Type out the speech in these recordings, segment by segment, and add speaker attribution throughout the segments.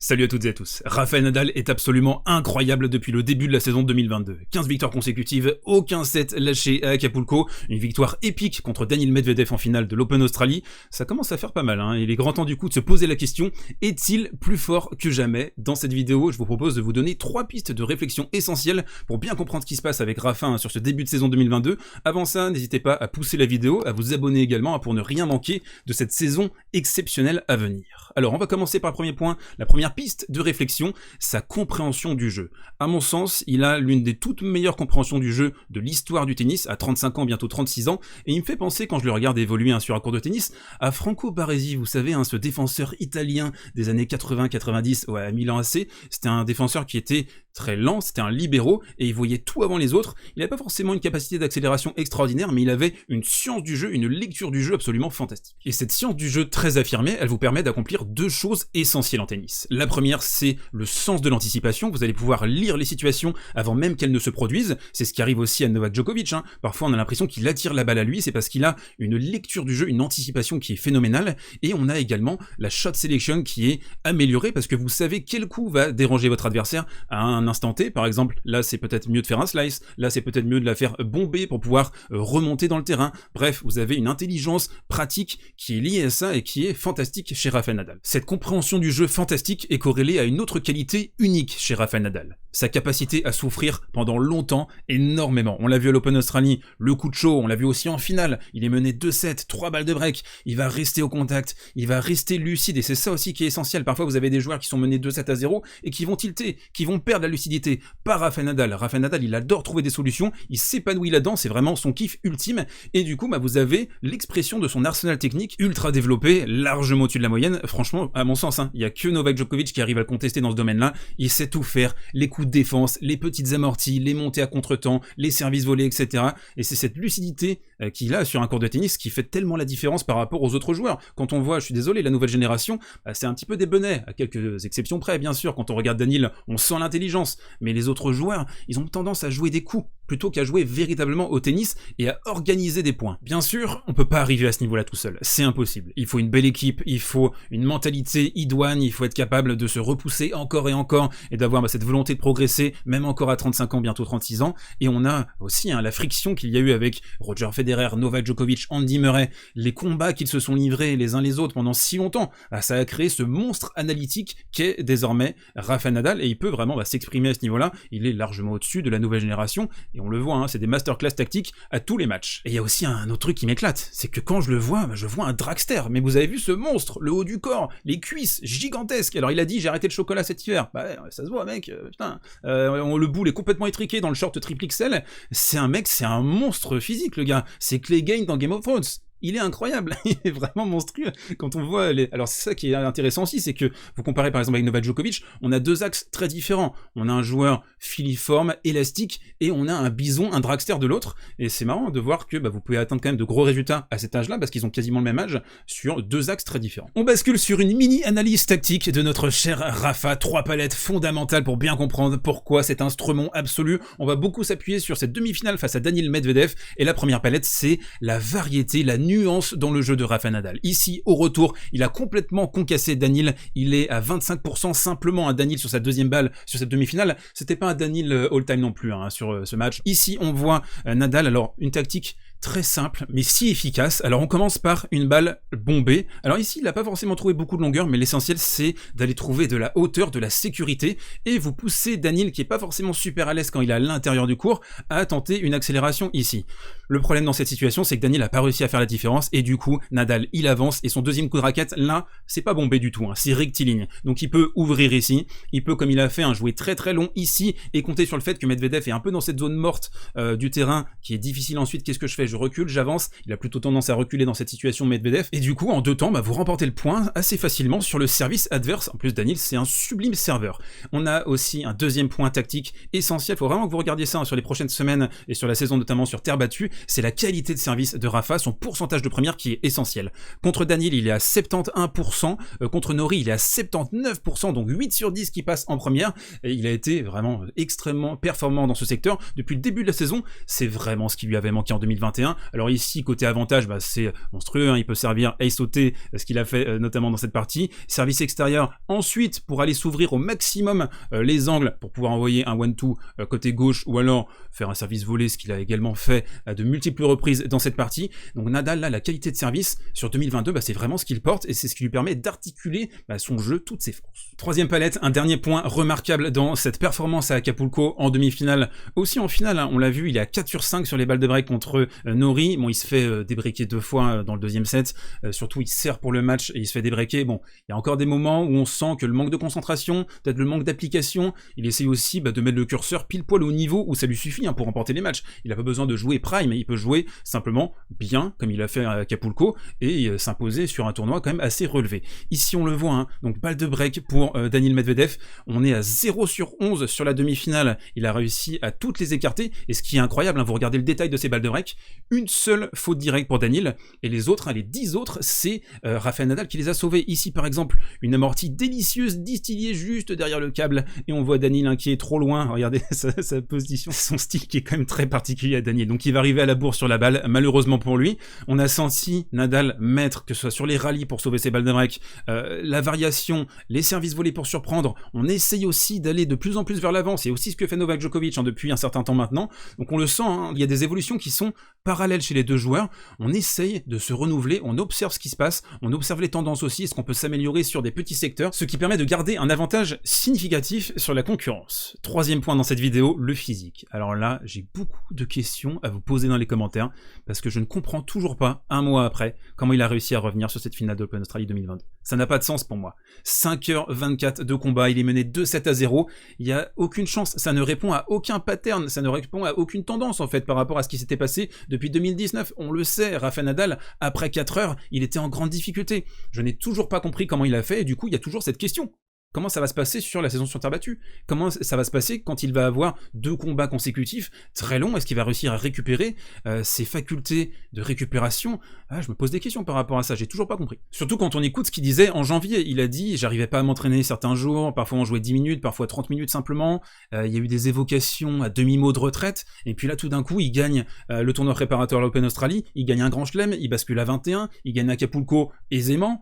Speaker 1: Salut à toutes et à tous. Rafael Nadal est absolument incroyable depuis le début de la saison 2022. 15 victoires consécutives, aucun set lâché à Acapulco, une victoire épique contre Daniil Medvedev en finale de l'Open Australie. Ça commence à faire pas mal, hein. Il est grand temps du coup de se poser la question, est-il plus fort que jamais? Dans cette vidéo, je vous propose de vous donner 3 pistes de réflexion essentielles pour bien comprendre ce qui se passe avec Rafa sur ce début de saison 2022. Avant ça, n'hésitez pas à pousser la vidéo, à vous abonner également pour ne rien manquer de cette saison exceptionnelle à venir. Alors on va commencer par le premier point, la première piste de réflexion, sa compréhension du jeu. À mon sens, il a l'une des toutes meilleures compréhensions du jeu de l'histoire du tennis, à 35 ans, bientôt 36 ans, et il me fait penser, quand je le regarde évoluer sur un court de tennis, à Franco Baresi, vous savez, ce défenseur italien des années 80-90 à Milan AC. C'était un défenseur qui était très lent, c'était un libéro, et il voyait tout avant les autres. Il n'avait pas forcément une capacité d'accélération extraordinaire, mais il avait une science du jeu, une lecture du jeu absolument fantastique. Et cette science du jeu très affirmée, elle vous permet d'accomplir 2 choses essentielles en tennis. La première, c'est le sens de l'anticipation. Vous allez pouvoir lire les situations avant même qu'elles ne se produisent. C'est ce qui arrive aussi à Novak Djokovic, hein. Parfois, on a l'impression qu'il attire la balle à lui, c'est parce qu'il a une lecture du jeu, une anticipation qui est phénoménale. Et on a également la shot selection qui est améliorée, parce que vous savez quel coup va déranger votre adversaire à un instant T. Par exemple, là, c'est peut-être mieux de faire un slice. Là, c'est peut-être mieux de la faire bomber pour pouvoir remonter dans le terrain. Bref, vous avez une intelligence pratique qui est liée à ça et qui est fantastique chez Rafael Nadal. Cette compréhension du jeu fantastique est corrélée à une autre qualité unique chez Rafael Nadal. Sa capacité à souffrir pendant longtemps, énormément. On l'a vu à l'Open Australie, le coup de chaud, on l'a vu aussi en finale. Il est mené 2-7, 3 balles de break. Il va rester au contact, il va rester lucide, et c'est ça aussi qui est essentiel. Parfois, vous avez des joueurs qui sont menés 2-7-0 et qui vont tilter, qui vont perdre la lucidité. Pas Rafael Nadal. Rafael Nadal, il adore trouver des solutions, il s'épanouit là-dedans, c'est vraiment son kiff ultime. Et du coup, vous avez l'expression de son arsenal technique ultra développé, largement au-dessus de la moyenne. Franchement, à mon sens, il y a que Novak Djokovic qui arrive à le contester dans ce domaine-là. Il sait tout faire, les coups de défense, les petites amorties, les montées à contre-temps, les services volés, etc. Et c'est cette lucidité qu'il a sur un court de tennis qui fait tellement la différence par rapport aux autres joueurs. Quand on voit, je suis désolé, la nouvelle génération, c'est un petit peu des benets, à quelques exceptions près, bien sûr. Quand on regarde Daniil, on sent l'intelligence, mais les autres joueurs, ils ont tendance à jouer des coups plutôt qu'à jouer véritablement au tennis et à organiser des points. Bien sûr, on peut pas arriver à ce niveau-là tout seul, c'est impossible. Il faut une belle équipe, il faut une mentalité idoine, il faut être capable de se repousser encore et encore et d'avoir cette volonté de progresser, même encore à 35 ans, bientôt 36 ans. Et on a aussi la friction qu'il y a eu avec Roger Federer, Novak Djokovic, Andy Murray, les combats qu'ils se sont livrés les uns les autres pendant si longtemps. Ça a créé ce monstre analytique qu'est désormais Rafael Nadal, et il peut vraiment s'exprimer à ce niveau-là. Il est largement au-dessus de la nouvelle génération, et on le voit, c'est des masterclass tactiques à tous les matchs. Et il y a aussi un autre truc qui m'éclate, c'est que quand je le vois, je vois un dragster. Mais vous avez vu ce monstre, le haut du corps, les cuisses gigantesques. Alors il a dit j'ai arrêté le chocolat cet hiver. Ça se voit mec, putain. Le boule est complètement étriqué dans le short triple XL. C'est un mec, c'est un monstre physique le gars. C'est Clay Gain dans Game of Thrones. Il est incroyable, il est vraiment monstrueux quand on voit les... Alors c'est ça qui est intéressant aussi, c'est que vous comparez par exemple avec Novak Djokovic, on a 2 axes très différents. On a un joueur filiforme, élastique, et on a un bison, un dragster de l'autre, et c'est marrant de voir que vous pouvez atteindre quand même de gros résultats à cet âge-là, parce qu'ils ont quasiment le même âge, sur 2 axes très différents. On bascule sur une mini-analyse tactique de notre cher Rafa, 3 palettes fondamentales pour bien comprendre pourquoi cet instrument absolu. On va beaucoup s'appuyer sur cette demi-finale face à Daniil Medvedev, et la première palette, c'est la variété, la nuance dans le jeu de Rafael Nadal. Ici, au retour, il a complètement concassé Daniil. Il est à 25% simplement à Daniil sur sa deuxième balle, sur cette demi-finale. C'était pas un Daniil all-time non plus sur ce match. Ici, on voit Nadal, alors une tactique très simple, mais si efficace. Alors on commence par une balle bombée. Alors ici, il n'a pas forcément trouvé beaucoup de longueur, mais l'essentiel c'est d'aller trouver de la hauteur, de la sécurité, et vous poussez Daniil, qui est pas forcément super à l'aise quand il est à l'intérieur du court, à tenter une accélération ici. Le problème dans cette situation, c'est que Daniil n'a pas réussi à faire la différence, et du coup, Nadal, il avance, et son deuxième coup de raquette, là, c'est pas bombé du tout, c'est rectiligne. Donc il peut ouvrir ici, il peut, comme il a fait, jouer très très long ici, et compter sur le fait que Medvedev est un peu dans cette zone morte du terrain, qui est difficile ensuite. Qu'est-ce que je fais? Je recule, j'avance. Il a plutôt tendance à reculer dans cette situation Medvedev, et du coup en 2 temps vous remportez le point assez facilement sur le service adverse. En plus, Daniil, c'est un sublime serveur. On a aussi un deuxième point tactique essentiel, il faut vraiment que vous regardiez ça sur les prochaines semaines et sur la saison, notamment sur terre battue, c'est la qualité de service de Rafa, son pourcentage de première qui est essentiel. Contre Daniil, il est à 71%, contre Norrie, il est à 79%, donc 8 sur 10 qui passent en première, et il a été vraiment extrêmement performant dans ce secteur depuis le début de la saison. C'est vraiment ce qui lui avait manqué en 2021. 2021. Alors ici, côté avantage, bah, c'est monstrueux, hein, il peut servir à sauter, ce qu'il a fait notamment dans cette partie. Service extérieur, ensuite, pour aller s'ouvrir au maximum les angles, pour pouvoir envoyer un 1-2 côté gauche, ou alors faire un service volé, ce qu'il a également fait à de multiples reprises dans cette partie. Donc Nadal, là, la qualité de service sur 2022, bah, c'est vraiment ce qu'il porte, et c'est ce qui lui permet d'articuler son jeu, toutes ses forces. Troisième palette, un dernier point remarquable dans cette performance à Acapulco en demi-finale, aussi en finale, hein, on l'a vu, il est à 4 sur 5 sur les balles de break contre Norrie. Bon, il se fait débreaker 2 fois dans le deuxième set, surtout il sert pour le match et il se fait débreaker. Bon, il y a encore des moments où on sent que le manque de concentration, peut-être le manque d'application, il essaye aussi de mettre le curseur pile poil au niveau où ça lui suffit pour remporter les matchs. Il n'a pas besoin de jouer prime, il peut jouer simplement bien, comme il a fait à Acapulco, et s'imposer sur un tournoi quand même assez relevé. Ici on le voit, hein, donc balle de break pour Daniil Medvedev, on est à 0 sur 11 sur la demi-finale, il a réussi à toutes les écarter, et ce qui est incroyable, hein, vous regardez le détail de ces balles de break, une seule faute directe pour Daniil, et les autres, hein, les 10 autres, c'est Rafael Nadal qui les a sauvés. Ici par exemple, une amortie délicieuse distillée juste derrière le câble, et on voit Daniil, hein, qui est trop loin, regardez sa position, son style qui est quand même très particulier à Daniil, donc il va arriver à la bourre sur la balle, malheureusement pour lui. On a senti Nadal mettre, que ce soit sur les rallyes pour sauver ses balles de break, la variation, les services volés pour surprendre, on essaye aussi d'aller de plus en plus vers l'avant, c'est aussi ce que fait Novak Djokovic, hein, depuis un certain temps maintenant, donc on le sent, hein, il y a des évolutions qui sont parallèles chez les deux joueurs, on essaye de se renouveler, on observe ce qui se passe, on observe les tendances aussi, est-ce qu'on peut s'améliorer sur des petits secteurs, ce qui permet de garder un avantage significatif sur la concurrence. Troisième point dans cette vidéo, le physique. Alors là, j'ai beaucoup de questions à vous poser dans les commentaires, parce que je ne comprends toujours pas, un mois après, comment il a réussi à revenir sur cette finale de l'Open Australie 2022. Ça n'a pas de sens pour moi. 5h24 de combat, il est mené 2-7-0, il n'y a aucune chance, ça ne répond à aucun pattern, ça ne répond à aucune tendance en fait par rapport à ce qui s'était passé depuis 2019. On le sait, Rafael Nadal, après 4 heures, il était en grande difficulté. Je n'ai toujours pas compris comment il a fait, et du coup, il y a toujours cette question. Comment ça va se passer sur la saison sur terre battue? Comment ça va se passer quand il va avoir 2 combats consécutifs très longs? Est-ce qu'il va réussir à récupérer ses facultés de récupération? Je me pose des questions par rapport à ça, j'ai toujours pas compris. Surtout quand on écoute ce qu'il disait en janvier, il a dit « j'arrivais pas à m'entraîner certains jours, parfois on jouait 10 minutes, parfois 30 minutes simplement, il y a eu des évocations à demi-mot de retraite, et puis là tout d'un coup il gagne le tournoi préparatoire à l'Open Australie, il gagne un grand chelem, il bascule à 21, il gagne Acapulco aisément,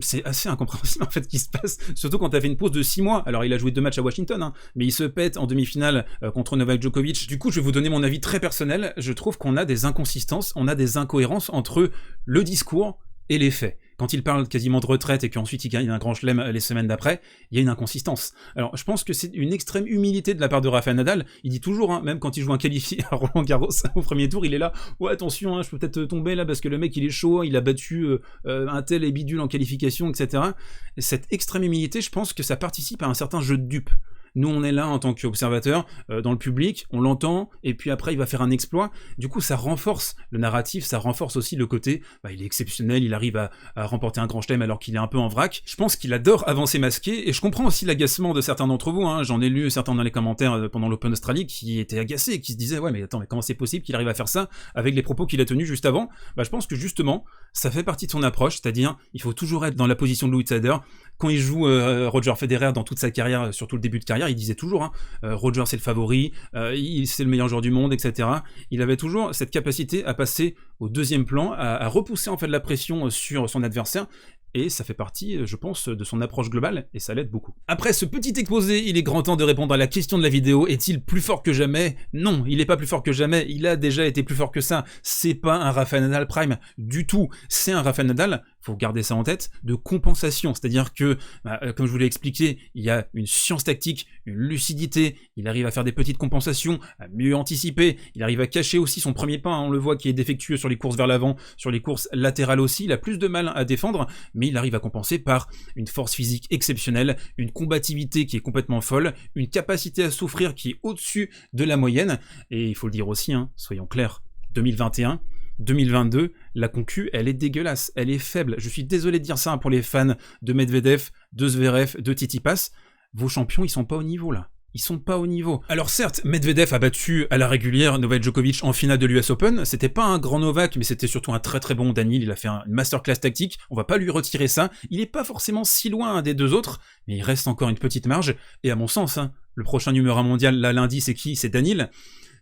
Speaker 1: c'est assez incompréhensible en fait ce qui se passe, surtout quand tu as fait une pause de 6 mois, alors il a joué 2 matchs à Washington, hein, mais il se pète en demi-finale contre Novak Djokovic. Du coup, je vais vous donner mon avis très personnel, je trouve qu'on a des inconsistances, on a des incohérences entre le discours et les faits. Quand il parle quasiment de retraite et qu'ensuite il gagne un grand chelem les semaines d'après, il y a une inconsistance. Alors je pense que c'est une extrême humilité de la part de Rafael Nadal, il dit toujours, hein, même quand il joue un qualifié à Roland Garros au premier tour, il est là, ouais attention, hein, je peux peut-être tomber là parce que le mec il est chaud, il a battu un tel et bidule en qualification, etc. Et cette extrême humilité, je pense que ça participe à un certain jeu de dupes. Nous on est là en tant qu'observateur, dans le public, on l'entend, et puis après il va faire un exploit, du coup ça renforce le narratif, ça renforce aussi le côté, il est exceptionnel, il arrive à remporter un grand chelem alors qu'il est un peu en vrac. Je pense qu'il adore avancer masqué, et je comprends aussi l'agacement de certains d'entre vous, hein. J'en ai lu certains dans les commentaires pendant l'Open Australie qui étaient agacés, qui se disaient ouais mais attends, mais comment c'est possible qu'il arrive à faire ça avec les propos qu'il a tenus juste avant? Je pense que justement, ça fait partie de son approche, c'est-à-dire il faut toujours être dans la position de l'outsider. Quand il joue Roger Federer dans toute sa carrière, surtout le début de carrière, il disait toujours, hein, Roger c'est le favori, c'est le meilleur joueur du monde, etc. Il avait toujours cette capacité à passer au deuxième plan, à repousser en fait la pression sur son adversaire, et ça fait partie, je pense, de son approche globale, et ça l'aide beaucoup. Après ce petit exposé, il est grand temps de répondre à la question de la vidéo, est-il plus fort que jamais? Non, il n'est pas plus fort que jamais, il a déjà été plus fort que ça, c'est pas un Rafael Nadal Prime du tout, c'est un Rafael Nadal, faut garder ça en tête, de compensation, c'est-à-dire que, comme je vous l'ai expliqué, il y a une science tactique, une lucidité, il arrive à faire des petites compensations, à mieux anticiper, il arrive à cacher aussi son premier pas, hein, on le voit qui est défectueux sur les courses vers l'avant, sur les courses latérales aussi, il a plus de mal à défendre, mais il arrive à compenser par une force physique exceptionnelle, une combativité qui est complètement folle, une capacité à souffrir qui est au-dessus de la moyenne, et il faut le dire aussi, hein, soyons clairs, 2021, 2022, la concu, elle est dégueulasse, elle est faible. Je suis désolé de dire ça pour les fans de Medvedev, de Zverev, de Tsitsipas. Vos champions, ils sont pas au niveau là. Ils sont pas au niveau. Alors certes, Medvedev a battu à la régulière Novak Djokovic en finale de l'US Open. C'était pas un grand Novak, mais c'était surtout un très très bon Daniil. Il a fait une masterclass tactique. On va pas lui retirer ça. Il est pas forcément si loin des deux autres, mais il reste encore une petite marge. Et à mon sens, hein, le prochain numéro 1 mondial, là lundi, c'est qui? C'est Daniil.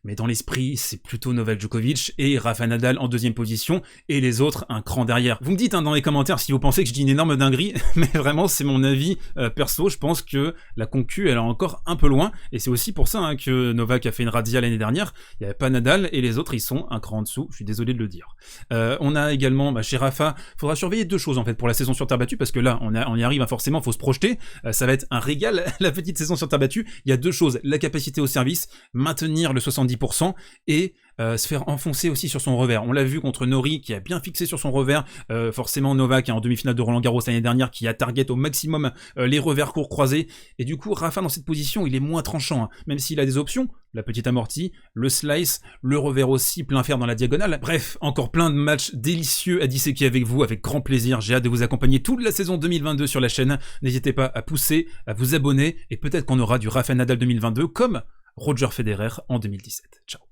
Speaker 1: mais dans l'esprit, c'est plutôt Novak Djokovic et Rafa Nadal en deuxième position, et les autres un cran derrière. Vous me dites dans les commentaires si vous pensez que je dis une énorme dinguerie, mais vraiment c'est mon avis perso, je pense que la concu elle est encore un peu loin, et c'est aussi pour ça que Novak a fait une radia l'année dernière, il n'y avait pas Nadal, et les autres ils sont un cran en dessous, je suis désolé de le dire. On a également, chez Rafa, faudra surveiller deux choses en fait pour la saison sur terre battue, parce que là on y arrive, forcément faut se projeter, ça va être un régal la petite saison sur terre battue. Il y a deux choses, la capacité au service, maintenir le 70%, et se faire enfoncer aussi sur son revers. On l'a vu contre Norrie qui a bien fixé sur son revers, forcément Novak en demi-finale de Roland Garros l'année dernière qui a target au maximum les revers courts croisés, et du coup Rafa dans cette position il est moins tranchant, même s'il a des options, la petite amortie, le slice, le revers aussi plein fer dans la diagonale. Bref, encore plein de matchs délicieux à disséquer avec vous, avec grand plaisir. J'ai hâte de vous accompagner toute la saison 2022 sur la chaîne. N'hésitez pas à pousser, à vous abonner, et peut-être qu'on aura du Rafa Nadal 2022 comme Roger Federer en 2017. Ciao.